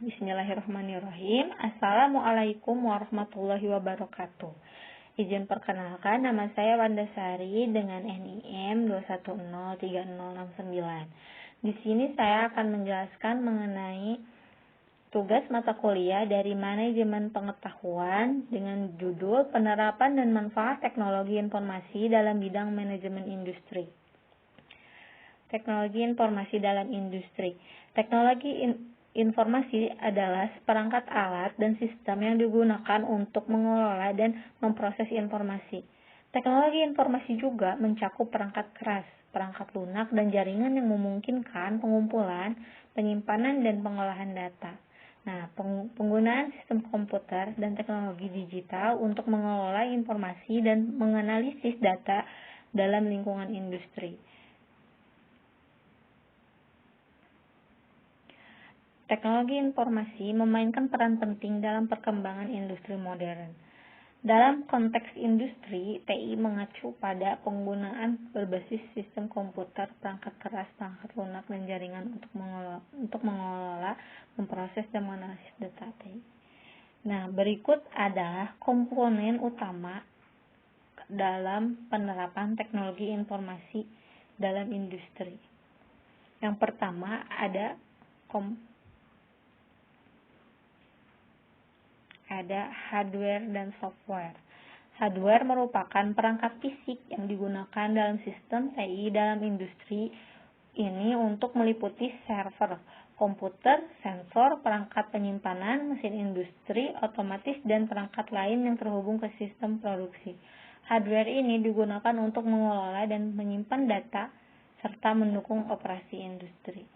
Bismillahirrahmanirrahim. Assalamualaikum warahmatullahi wabarakatuh. Izin perkenalkan, nama saya Wandasari dengan NIM 2103069. Di sini saya akan menjelaskan mengenai tugas mata kuliah dari manajemen pengetahuan dengan judul penerapan dan manfaat teknologi informasi dalam bidang manajemen industri. Teknologi informasi dalam industri. Teknologi informasi adalah seperangkat alat dan sistem yang digunakan untuk mengelola dan memproses informasi. Teknologi informasi juga mencakup perangkat keras, perangkat lunak, dan jaringan yang memungkinkan pengumpulan, penyimpanan, dan pengolahan data. Nah, penggunaan sistem komputer dan teknologi digital untuk mengelola informasi dan menganalisis data dalam lingkungan industri. Teknologi informasi memainkan peran penting dalam perkembangan industri modern. Dalam konteks industri, TI mengacu pada penggunaan berbasis sistem komputer, perangkat keras, perangkat lunak, dan jaringan untuk mengelola, memproses, dan menganalisis data TI. Nah, berikut adalah komponen utama dalam penerapan teknologi informasi dalam industri. Yang pertama ada hardware dan software. Hardware merupakan perangkat fisik yang digunakan dalam sistem TI dalam industri ini untuk meliputi server, komputer, sensor, perangkat penyimpanan, mesin industri, otomatis, dan perangkat lain yang terhubung ke sistem produksi. Hardware ini digunakan untuk mengelola dan menyimpan data serta mendukung operasi industri.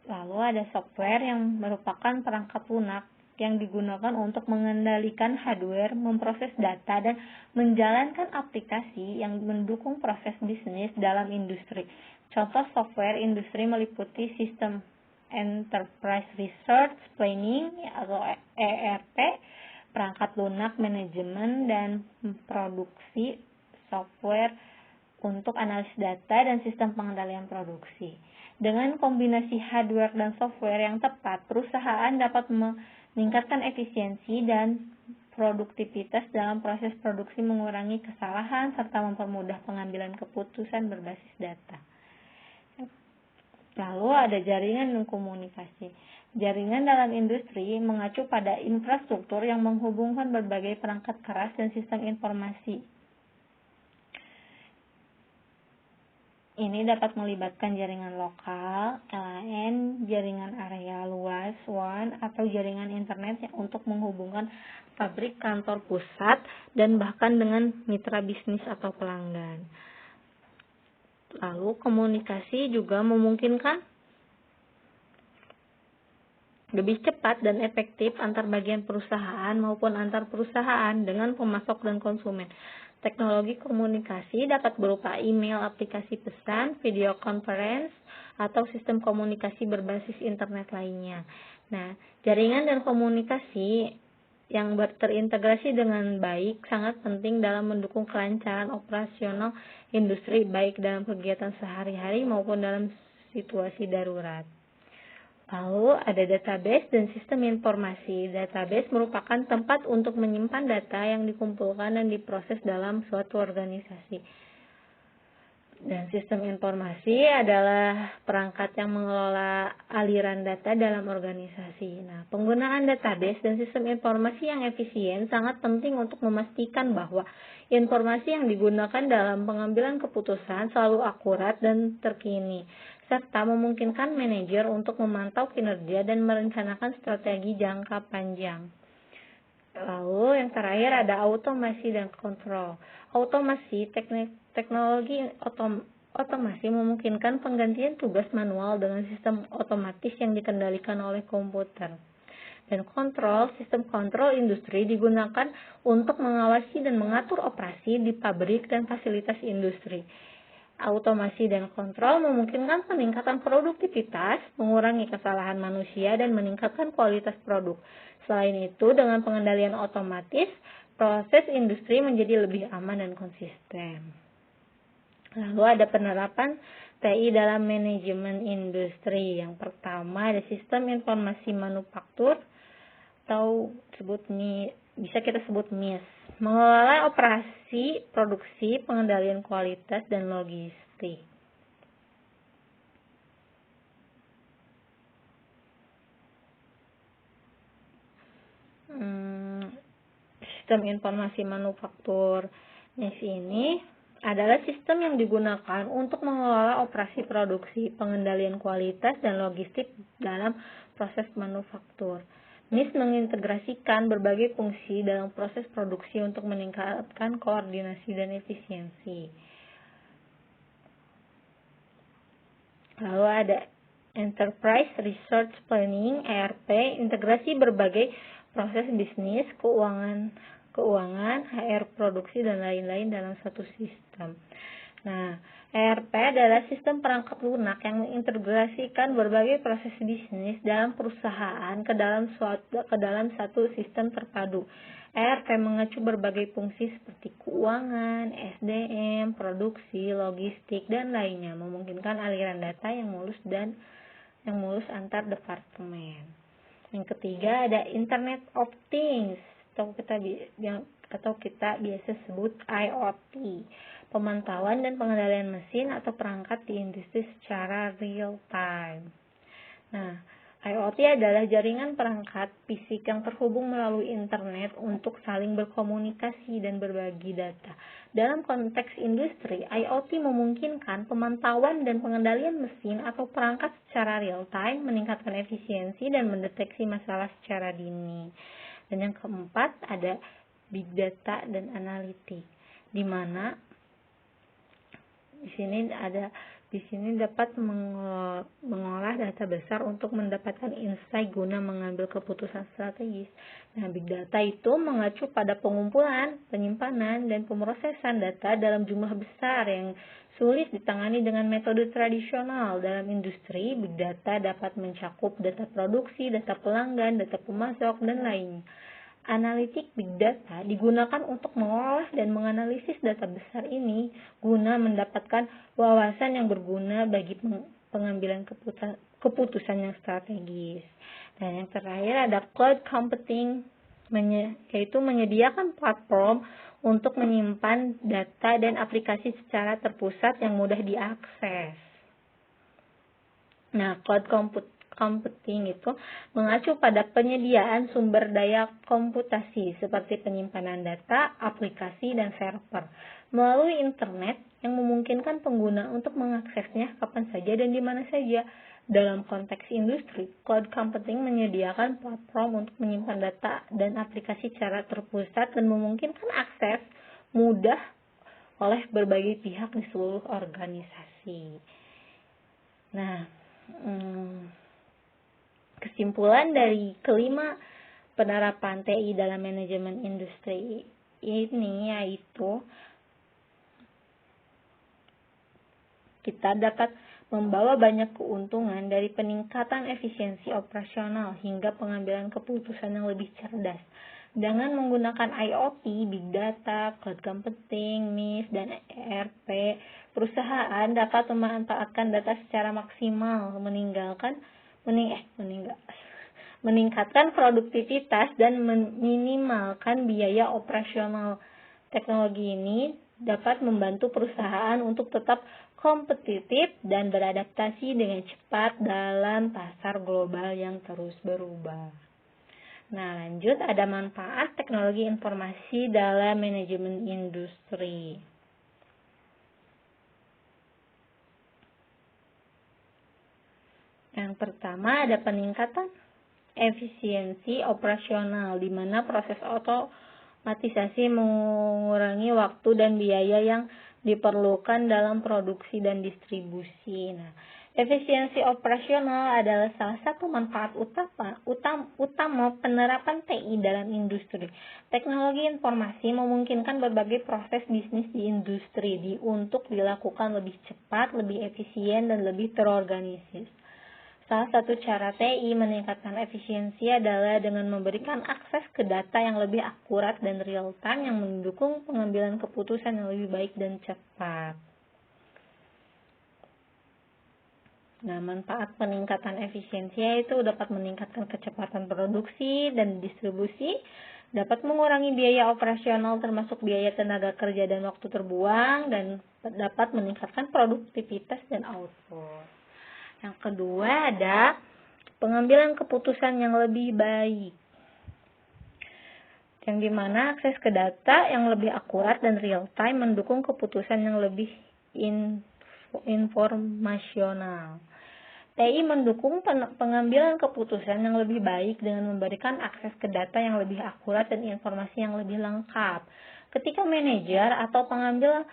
Lalu ada software yang merupakan perangkat lunak yang digunakan untuk mengendalikan hardware, memproses data, dan menjalankan aplikasi yang mendukung proses bisnis dalam industri. Contoh software industri meliputi sistem Enterprise Resource Planning atau ERP, perangkat lunak manajemen dan produksi, software untuk analisis data, dan sistem pengendalian produksi. Dengan kombinasi hardware dan software yang tepat, perusahaan dapat meningkatkan efisiensi dan produktivitas dalam proses produksi, mengurangi kesalahan, serta mempermudah pengambilan keputusan berbasis data. Lalu ada jaringan dan komunikasi. Jaringan dalam industri mengacu pada infrastruktur yang menghubungkan berbagai perangkat keras dan sistem informasi. Ini dapat melibatkan jaringan lokal, LAN, jaringan area luas, WAN, atau jaringan internet yang untuk menghubungkan pabrik, kantor pusat, dan bahkan dengan mitra bisnis atau pelanggan. Lalu komunikasi juga memungkinkan lebih cepat dan efektif antar bagian perusahaan maupun antar perusahaan dengan pemasok dan konsumen. Teknologi komunikasi dapat berupa email, aplikasi pesan, video conference, atau sistem komunikasi berbasis internet lainnya. Nah, jaringan dan komunikasi yang terintegrasi dengan baik sangat penting dalam mendukung kelancaran operasional industri, baik dalam kegiatan sehari-hari maupun dalam situasi darurat. Lalu ada database dan sistem informasi. Database merupakan tempat untuk menyimpan data yang dikumpulkan dan diproses dalam suatu organisasi. Dan sistem informasi adalah perangkat yang mengelola aliran data dalam organisasi. Nah, penggunaan database dan sistem informasi yang efisien sangat penting untuk memastikan bahwa informasi yang digunakan dalam pengambilan keputusan selalu akurat dan terkini, serta memungkinkan manajer untuk memantau kinerja dan merencanakan strategi jangka panjang. Lalu yang terakhir ada automasi dan kontrol. Automasi, teknologi otomasi memungkinkan penggantian tugas manual dengan sistem otomatis yang dikendalikan oleh komputer. Dan kontrol, sistem kontrol industri digunakan untuk mengawasi dan mengatur operasi di pabrik dan fasilitas industri. Automasi dan kontrol memungkinkan peningkatan produktivitas, mengurangi kesalahan manusia, dan meningkatkan kualitas produk. Selain itu, dengan pengendalian otomatis, proses industri menjadi lebih aman dan konsisten. Lalu ada penerapan TI dalam manajemen industri. Yang pertama ada sistem informasi manufaktur atau bisa kita sebut MIS. Mengelola operasi, produksi, pengendalian kualitas, dan logistik. Sistem informasi manufaktur MIS ini adalah sistem yang digunakan untuk mengelola operasi produksi, pengendalian kualitas, dan logistik dalam proses manufaktur. MIS mengintegrasikan berbagai fungsi dalam proses produksi untuk meningkatkan koordinasi dan efisiensi. Lalu ada Enterprise Resource Planning, ERP, integrasi berbagai proses bisnis, keuangan, HR, produksi, dan lain-lain dalam satu sistem. Nah, ERP adalah sistem perangkat lunak yang mengintegrasikan berbagai proses bisnis dalam perusahaan ke dalam satu sistem terpadu. ERP mengacu berbagai fungsi seperti keuangan, SDM, produksi, logistik, dan lainnya, memungkinkan aliran data yang mulus antar departemen. Yang ketiga ada Internet of Things atau kita biasa sebut IoT, pemantauan dan pengendalian mesin atau perangkat di industri secara real time. Nah, IoT adalah jaringan perangkat fisik yang terhubung melalui internet untuk saling berkomunikasi dan berbagi data. Dalam konteks industri, IoT memungkinkan pemantauan dan pengendalian mesin atau perangkat secara real time, meningkatkan efisiensi dan mendeteksi masalah secara dini. Dan yang keempat ada Big Data dan Analitik, di mana di sini dapat mengolah data besar untuk mendapatkan insight guna mengambil keputusan strategis. Nah, Big Data itu mengacu pada pengumpulan, penyimpanan, dan pemrosesan data dalam jumlah besar yang sulit ditangani dengan metode tradisional. Dalam industri, Big Data dapat mencakup data produksi, data pelanggan, data pemasok, dan lainnya. Analitik Big Data digunakan untuk mengolah dan menganalisis data besar ini guna mendapatkan wawasan yang berguna bagi pengambilan keputusan yang strategis. Dan yang terakhir ada Cloud Computing, yaitu menyediakan platform untuk menyimpan data dan aplikasi secara terpusat yang mudah diakses. Nah, Cloud Computing itu mengacu pada penyediaan sumber daya komputasi seperti penyimpanan data, aplikasi, dan server melalui internet yang memungkinkan pengguna untuk mengaksesnya kapan saja dan di mana saja. Dalam konteks industri, Cloud Computing menyediakan platform untuk menyimpan data dan aplikasi secara terpusat dan memungkinkan akses mudah oleh berbagai pihak di seluruh organisasi. Nah, kesimpulan dari kelima penerapan TI dalam manajemen industri ini yaitu kita dapat membawa banyak keuntungan dari peningkatan efisiensi operasional hingga pengambilan keputusan yang lebih cerdas. Dengan menggunakan IoT, Big Data, Cloud Computing, MIS, dan ERP, perusahaan dapat memanfaatkan data secara maksimal, meningkatkan produktivitas dan meminimalkan biaya operasional. Teknologi ini dapat membantu perusahaan untuk tetap kompetitif dan beradaptasi dengan cepat dalam pasar global yang terus berubah. Nah, lanjut ada manfaat teknologi informasi dalam manajemen industri. Yang pertama ada peningkatan efisiensi operasional, di mana proses otomatisasi mengurangi waktu dan biaya yang diperlukan dalam produksi dan distribusi. Nah, efisiensi operasional adalah salah satu manfaat utama penerapan TI dalam industri. Teknologi informasi memungkinkan berbagai proses bisnis di industri untuk dilakukan lebih cepat, lebih efisien, dan lebih terorganisir. Salah satu cara TI meningkatkan efisiensi adalah dengan memberikan akses ke data yang lebih akurat dan real time yang mendukung pengambilan keputusan yang lebih baik dan cepat. Nah, manfaat peningkatan efisiensi yaitu dapat meningkatkan kecepatan produksi dan distribusi, dapat mengurangi biaya operasional termasuk biaya tenaga kerja dan waktu terbuang, dan dapat meningkatkan produktivitas dan output. Yang kedua ada pengambilan keputusan yang lebih baik, yang dimana akses ke data yang lebih akurat dan real time mendukung keputusan yang lebih informasional. TI mendukung pengambilan keputusan yang lebih baik dengan memberikan akses ke data yang lebih akurat dan informasi yang lebih lengkap. Ketika manajer atau pengambil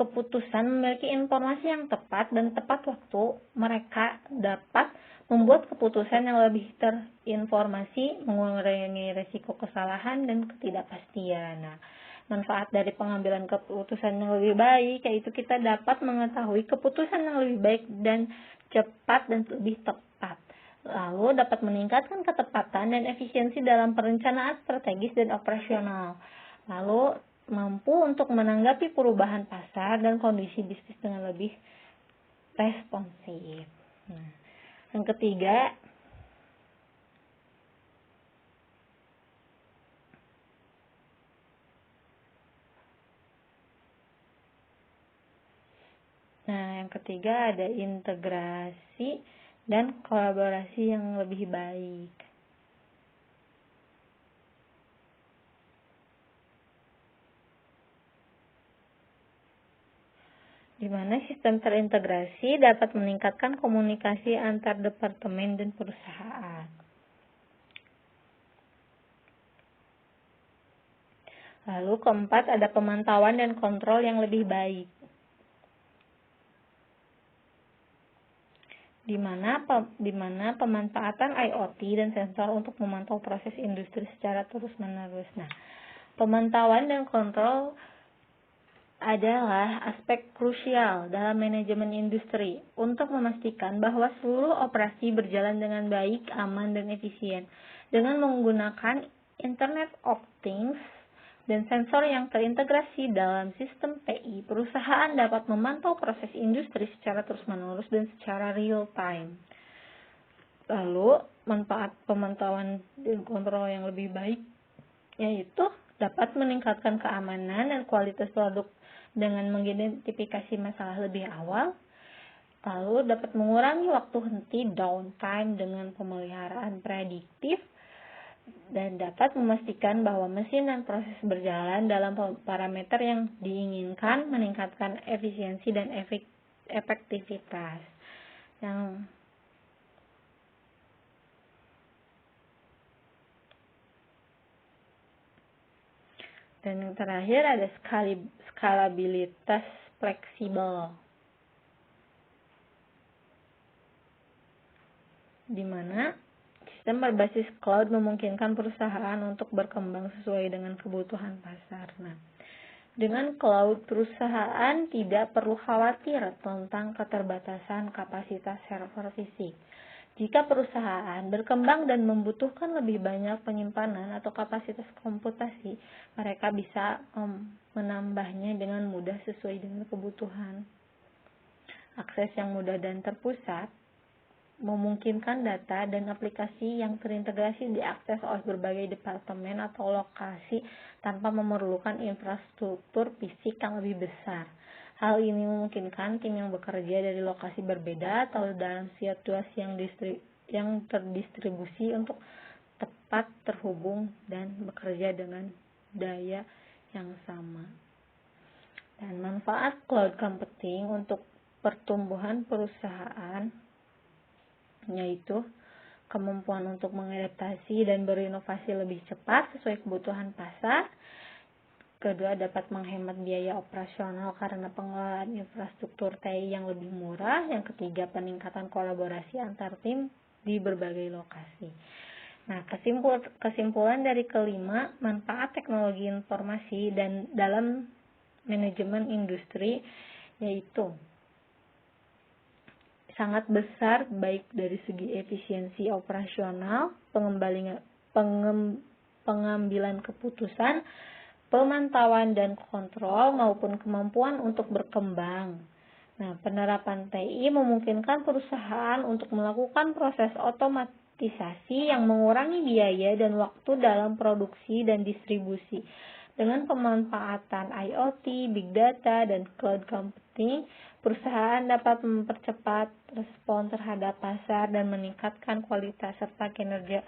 keputusan memiliki informasi yang tepat dan tepat waktu, mereka dapat membuat keputusan yang lebih terinformasi, mengurangi risiko kesalahan dan ketidakpastian. Nah, manfaat dari pengambilan keputusan yang lebih baik yaitu kita dapat mengetahui keputusan yang lebih baik dan cepat dan lebih tepat. Lalu dapat meningkatkan ketepatan dan efisiensi dalam perencanaan strategis dan operasional. Lalu mampu untuk menanggapi perubahan pasar dan kondisi bisnis dengan lebih responsif. Nah, yang ketiga, ada integrasi dan kolaborasi yang lebih baik. Di mana sistem terintegrasi dapat meningkatkan komunikasi antar departemen dan perusahaan. Lalu keempat, ada pemantauan dan kontrol yang lebih baik. Di mana pemanfaatan IoT dan sensor untuk memantau proses industri secara terus-menerus. Nah, pemantauan dan kontrol adalah aspek krusial dalam manajemen industri untuk memastikan bahwa seluruh operasi berjalan dengan baik, aman, dan efisien. Dengan menggunakan Internet of Things dan sensor yang terintegrasi dalam sistem TI, perusahaan dapat memantau proses industri secara terus-menerus dan secara real time. Lalu, manfaat pemantauan dan kontrol yang lebih baik yaitu dapat meningkatkan keamanan dan kualitas produk dengan mengidentifikasi masalah lebih awal. Lalu dapat mengurangi waktu henti downtime dengan pemeliharaan prediktif, dan dapat memastikan bahwa mesin dan proses berjalan dalam parameter yang diinginkan, meningkatkan efisiensi dan efektivitas. Dan yang terakhir ada skalabilitas fleksibel, di mana sistem berbasis cloud memungkinkan perusahaan untuk berkembang sesuai dengan kebutuhan pasar. Nah, dengan cloud, perusahaan tidak perlu khawatir tentang keterbatasan kapasitas server fisik. Jika perusahaan berkembang dan membutuhkan lebih banyak penyimpanan atau kapasitas komputasi, mereka bisa menambahnya dengan mudah sesuai dengan kebutuhan. Akses yang mudah dan terpusat memungkinkan data dan aplikasi yang terintegrasi diakses oleh berbagai departemen atau lokasi tanpa memerlukan infrastruktur fisik yang lebih besar. Hal ini memungkinkan tim yang bekerja dari lokasi berbeda atau dalam situasi yang terdistribusi untuk tepat terhubung dan bekerja dengan daya yang sama. Dan manfaat cloud computing untuk pertumbuhan perusahaan yaitu kemampuan untuk mengadaptasi dan berinovasi lebih cepat sesuai kebutuhan pasar. Kedua, dapat menghemat biaya operasional karena pengelolaan infrastruktur TI yang lebih murah. Yang ketiga, peningkatan kolaborasi antar tim di berbagai lokasi. Nah, kesimpulan dari kelima, manfaat teknologi informasi dan dalam manajemen industri yaitu sangat besar baik dari segi efisiensi operasional, pengambilan keputusan, pemantauan dan kontrol maupun kemampuan untuk berkembang. Nah, penerapan TI memungkinkan perusahaan untuk melakukan proses otomatisasi yang mengurangi biaya dan waktu dalam produksi dan distribusi. Dengan pemanfaatan IoT, Big Data, dan Cloud Computing, perusahaan dapat mempercepat respon terhadap pasar dan meningkatkan kualitas serta kinerja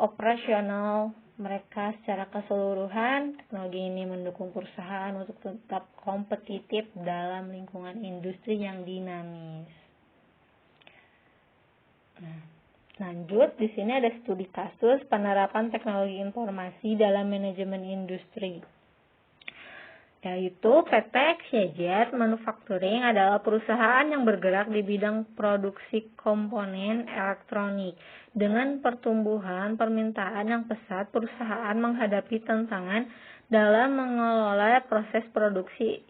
operasional mereka secara keseluruhan. Teknologi ini mendukung perusahaan untuk tetap kompetitif dalam lingkungan industri yang dinamis. Nah, lanjut, di sini ada studi kasus penerapan teknologi informasi dalam manajemen industri. Yaitu PT XYZ Manufacturing adalah perusahaan yang bergerak di bidang produksi komponen elektronik. Dengan pertumbuhan permintaan yang pesat, perusahaan menghadapi tantangan dalam mengelola proses produksi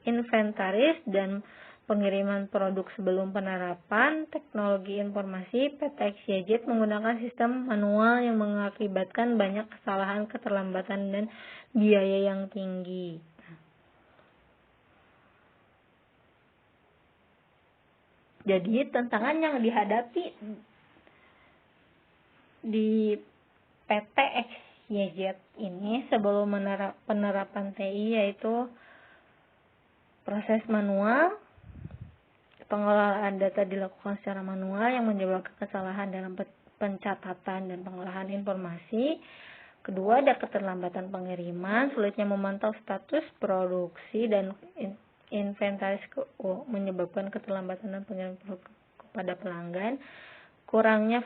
inventaris dan pengiriman produk. Sebelum penerapan teknologi informasi, PT XYZ menggunakan sistem manual yang mengakibatkan banyak kesalahan, keterlambatan, dan biaya yang tinggi. Jadi tantangan yang dihadapi di PT XYZ ini sebelum penerapan TI yaitu proses manual, pengelolaan data dilakukan secara manual yang menyebabkan kesalahan dalam pencatatan dan pengolahan informasi. Kedua, ada keterlambatan pengiriman, sulitnya memantau status produksi dan inventaris menyebabkan keterlambatan dan pengiriman produk kepada pelanggan. Kurangnya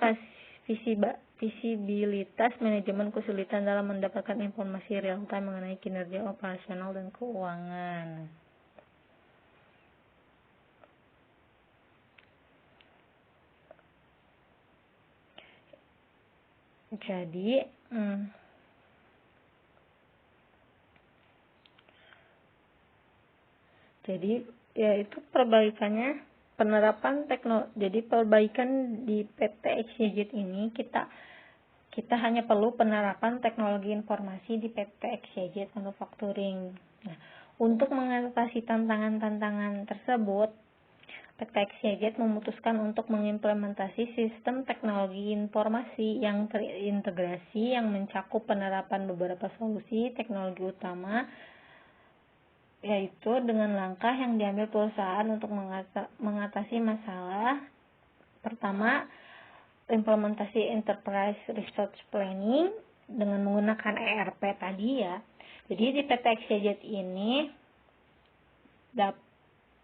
visibilitas manajemen, kesulitan dalam mendapatkan informasi real time mengenai kinerja operasional dan keuangan. Jadi yaitu perbaikannya penerapan teknologi. Jadi perbaikan di PT XYZ ini kita hanya perlu penerapan teknologi informasi di PT XYZ Manufacturing. Nah, untuk mengatasi tantangan-tantangan tersebut, PT XYZ memutuskan untuk mengimplementasi sistem teknologi informasi yang terintegrasi yang mencakup penerapan beberapa solusi teknologi utama, yaitu dengan langkah yang diambil perusahaan untuk mengatasi masalah. Pertama, implementasi Enterprise Resource Planning dengan menggunakan ERP tadi ya. Jadi di PT XYZ ini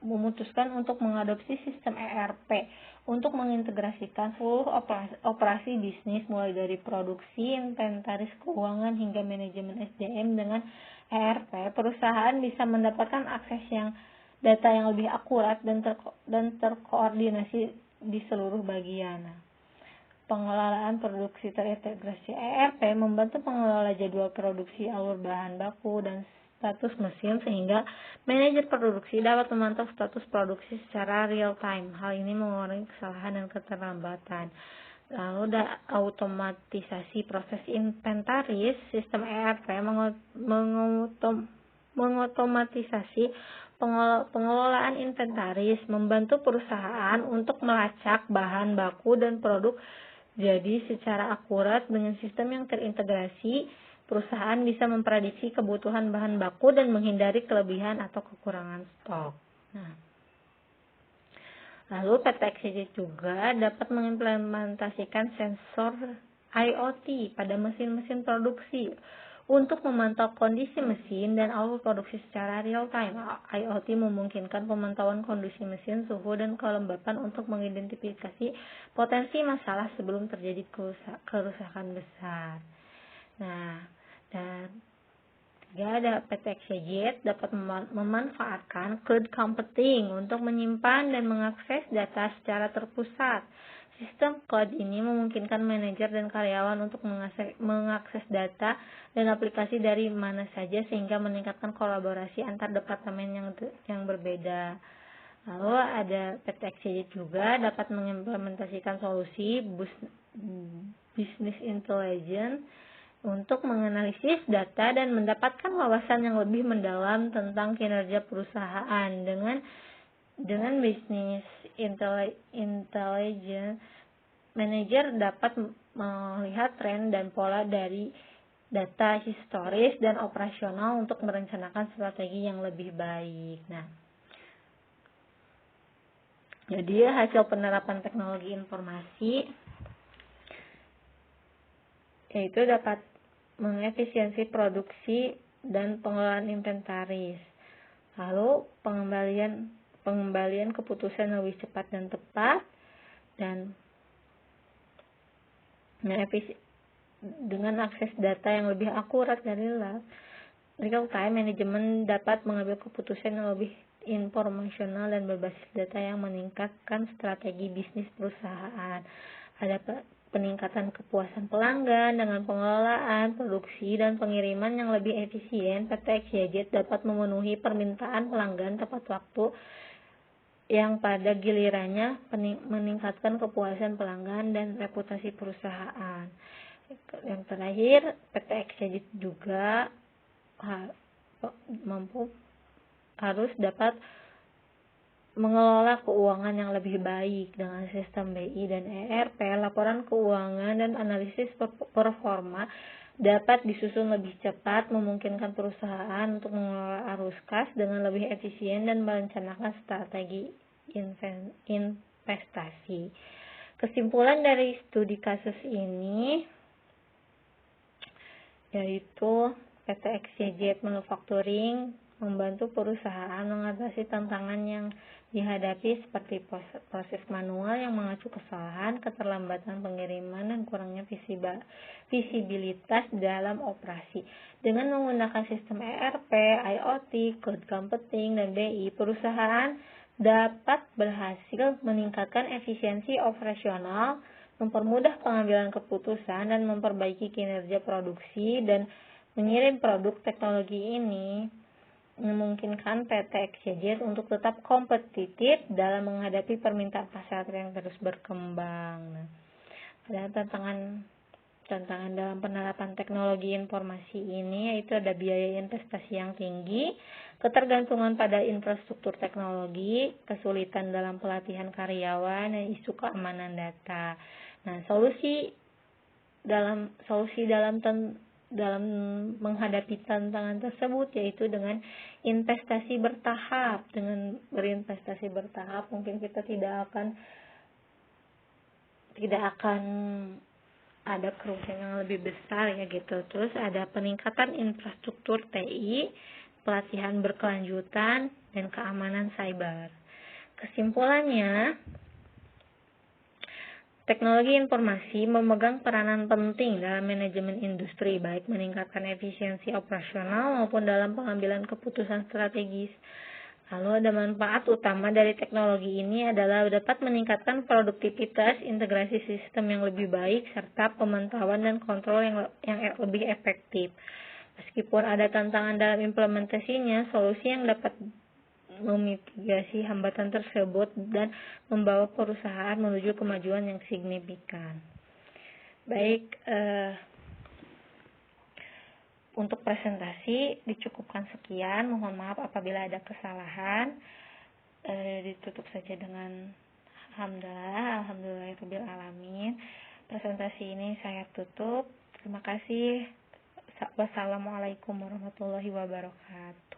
memutuskan untuk mengadopsi sistem ERP untuk mengintegrasikan seluruh operasi bisnis mulai dari produksi, inventaris, keuangan hingga manajemen SDM. Dengan ERP, perusahaan bisa mendapatkan akses data yang lebih akurat dan terkoordinasi di seluruh bagian. Pengelolaan produksi terintegrasi ERP membantu pengelola jadwal produksi, alur bahan baku, dan status mesin sehingga manajer produksi dapat memantau status produksi secara real time. Hal ini mengurangi kesalahan dan keterlambatan. Lalu ada automatisasi proses inventaris. Sistem ERP mengotomatisasi pengelolaan inventaris, membantu perusahaan untuk melacak bahan baku dan produk jadi secara akurat. Dengan sistem yang terintegrasi, perusahaan bisa memprediksi kebutuhan bahan baku dan menghindari kelebihan atau kekurangan stok. Lalu PT XYZ juga dapat mengimplementasikan sensor IoT pada mesin-mesin produksi untuk memantau kondisi mesin dan alur produksi secara real time. IoT memungkinkan pemantauan kondisi mesin, suhu, dan kelembapan untuk mengidentifikasi potensi masalah sebelum terjadi kerusakan besar. Dan ada PT XYZ dapat memanfaatkan cloud computing untuk menyimpan dan mengakses data secara terpusat. Sistem cloud ini memungkinkan manajer dan karyawan untuk mengakses data dan aplikasi dari mana saja sehingga meningkatkan kolaborasi antar departemen yang berbeda. Lalu ada PT XYZ juga dapat mengimplementasikan solusi business intelligence untuk menganalisis data dan mendapatkan wawasan yang lebih mendalam tentang kinerja perusahaan. Dengan Dengan bisnis intelligence, manajer dapat melihat tren dan pola dari data historis dan operasional untuk merencanakan strategi yang lebih baik. Nah, jadi hasil penerapan teknologi informasi yaitu dapat mengefisiensi produksi dan pengelolaan inventaris. Lalu pengembalian keputusan lebih cepat dan tepat, dan dengan akses data yang lebih akurat dari real time, manajemen dapat mengambil keputusan yang lebih informasional dan berbasis data yang meningkatkan strategi bisnis perusahaan. Ada peningkatan kepuasan pelanggan dengan pengelolaan, produksi, dan pengiriman yang lebih efisien. PT XYZ dapat memenuhi permintaan pelanggan tepat waktu yang pada gilirannya meningkatkan kepuasan pelanggan dan reputasi perusahaan. Yang terakhir, PT XYZ juga harus dapat mengelola keuangan yang lebih baik dengan sistem BI dan ERP. Laporan keuangan dan analisis performa dapat disusun lebih cepat, memungkinkan perusahaan untuk mengelola arus kas dengan lebih efisien dan merencanakan strategi investasi. Kesimpulan dari studi kasus ini yaitu PT XYZ Manufacturing membantu perusahaan mengatasi tantangan yang dihadapi seperti proses manual yang mengacu kesalahan, keterlambatan pengiriman, dan kurangnya visibilitas dalam operasi. Dengan menggunakan sistem ERP, IoT, cloud computing, dan BI, perusahaan dapat berhasil meningkatkan efisiensi operasional, mempermudah pengambilan keputusan, dan memperbaiki kinerja produksi dan mengirim produk. Teknologi ini memungkinkan PT XYZ untuk tetap kompetitif dalam menghadapi permintaan pasar yang terus berkembang. Nah, ada tantangan dalam penerapan teknologi informasi ini yaitu ada biaya investasi yang tinggi, ketergantungan pada infrastruktur teknologi, kesulitan dalam pelatihan karyawan, dan isu keamanan data. Nah, solusi dalam menghadapi tantangan tersebut yaitu dengan investasi bertahap. Dengan berinvestasi bertahap mungkin kita tidak akan ada kerugian yang lebih besar ya gitu. Terus ada peningkatan infrastruktur TI, pelatihan berkelanjutan, dan keamanan cyber. Kesimpulannya, teknologi informasi memegang peranan penting dalam manajemen industri, baik meningkatkan efisiensi operasional maupun dalam pengambilan keputusan strategis. Lalu ada manfaat utama dari teknologi ini adalah dapat meningkatkan produktivitas, integrasi sistem yang lebih baik, serta pemantauan dan kontrol yang lebih efektif. Meskipun ada tantangan dalam implementasinya, solusi yang dapat memitigasi hambatan tersebut dan membawa perusahaan menuju kemajuan yang signifikan. Baik, untuk presentasi dicukupkan sekian. Mohon maaf apabila ada kesalahan. Ditutup saja dengan alhamdulillahirabbil alamin. Presentasi ini saya tutup. Terima kasih. Wassalamualaikum warahmatullahi wabarakatuh.